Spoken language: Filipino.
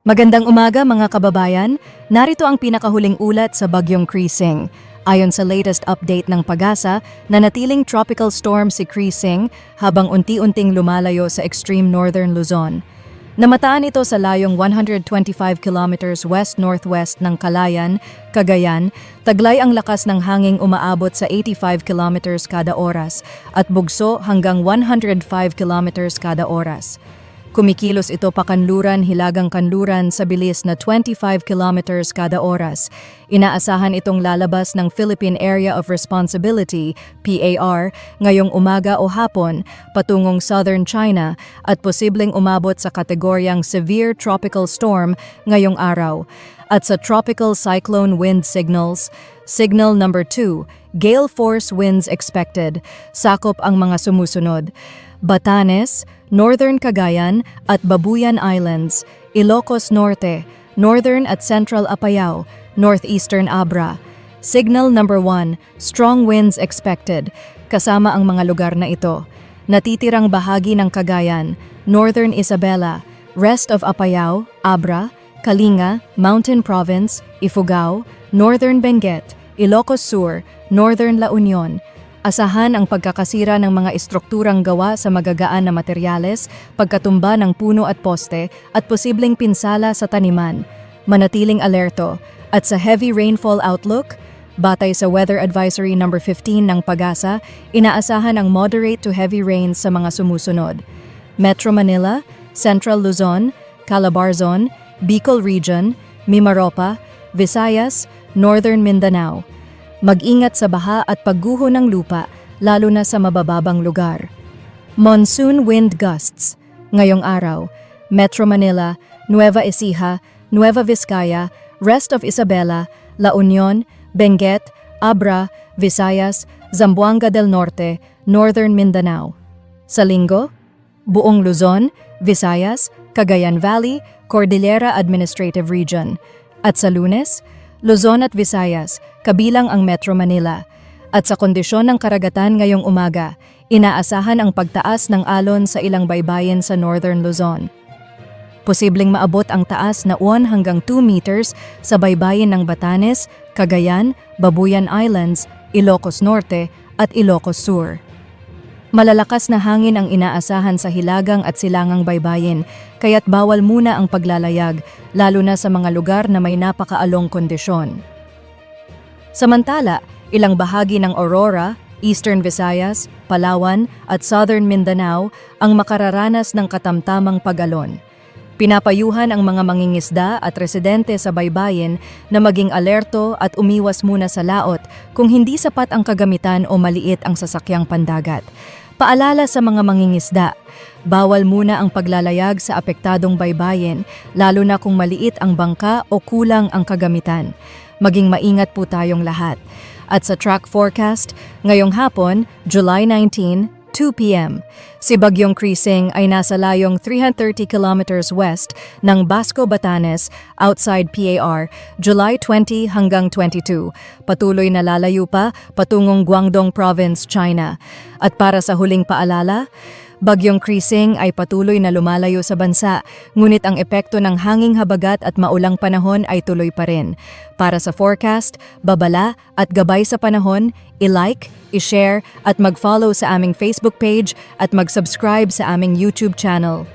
Magandang umaga mga kababayan, narito ang pinakahuling ulat sa Bagyong Krising. Ayon sa latest update ng PAGASA, nanatiling tropical storm si Krising habang unti-unting lumalayo sa extreme northern Luzon. Namataan ito sa layong 125 kilometers west-northwest ng Calayan, Cagayan, taglay ang lakas ng hanging umaabot sa 85 kilometers kada oras at bugso hanggang 105 kilometers kada oras. Kumikilos ito pakanluran hilagang kanluran sa bilis na 25 kilometers kada oras. Inaasahan itong lalabas ng Philippine Area of Responsibility, PAR, ngayong umaga o hapon patungong southern China at posibleng umabot sa kategoryang Severe Tropical Storm ngayong araw. At sa Tropical Cyclone Wind Signals, Signal number 2, Gale Force Winds expected, sakop ang mga sumusunod: Batanes, Northern Cagayan at Babuyan Islands, Ilocos Norte, Northern at Central Apayao, Northeastern Abra. Signal number 1, strong winds expected, kasama ang mga lugar na ito: natitirang bahagi ng Cagayan, Northern Isabela, rest of Apayao, Abra, Kalinga, Mountain Province, Ifugao, Northern Benguet, Ilocos Sur, Northern La Union. Asahan ang pagkakasira ng mga estrukturang gawa sa magagaan na materyales, pagkatumba ng puno at poste, at posibleng pinsala sa taniman. Manatiling alerto. At sa heavy rainfall outlook, batay sa Weather Advisory number 15 ng PAGASA, inaasahan ang moderate to heavy rains sa mga sumusunod: Metro Manila, Central Luzon, Calabarzon, Bicol Region, Mimaropa, Visayas, Northern Mindanao. Mag-ingat sa baha at pagguho ng lupa, lalo na sa mabababang lugar. Monsoon wind gusts. Ngayong araw, Metro Manila, Nueva Ecija, Nueva Vizcaya, rest of Isabela, La Union, Benguet, Abra, Visayas, Zamboanga del Norte, Northern Mindanao. Sa linggo, buong Luzon, Visayas, Cagayan Valley, Cordillera Administrative Region. At sa Lunes, Luzon at Visayas, kabilang ang Metro Manila. At sa kondisyon ng karagatan ngayong umaga, inaasahan ang pagtaas ng alon sa ilang baybayin sa Northern Luzon. Posibleng maabot ang taas na 1 hanggang 2 meters sa baybayin ng Batanes, Cagayan, Babuyan Islands, Ilocos Norte at Ilocos Sur. Malalakas na hangin ang inaasahan sa hilagang at silangang baybayin, kaya't bawal muna ang paglalayag, lalo na sa mga lugar na may napakaalong kondisyon. Samantala, ilang bahagi ng Aurora, Eastern Visayas, Palawan at Southern Mindanao ang makararanas ng katamtamang pag-alon. Pinapayuhan ang mga mangingisda at residente sa baybayin na maging alerto at umiwas muna sa laot kung hindi sapat ang kagamitan o maliit ang sasakyang pandagat. Paalala sa mga mangingisda, bawal muna ang paglalayag sa apektadong baybayin, lalo na kung maliit ang bangka o kulang ang kagamitan. Maging maingat po tayong lahat. At sa track forecast, ngayong hapon, July 19, 2 p.m. Si Bagyong Krising ay nasa layong 330 kilometers west ng Basco, Batanes, outside PAR, July 20 hanggang 22. Patuloy na lalayo pa patungong Guangdong Province, China. At para sa huling paalala, Bagyong Krising ay patuloy na lumalayo sa bansa, ngunit ang epekto ng hanging habagat at maulang panahon ay tuloy pa rin. Para sa forecast, babala at gabay sa panahon, i-like, i-share at mag-follow sa aming Facebook page at mag-subscribe sa aming YouTube channel.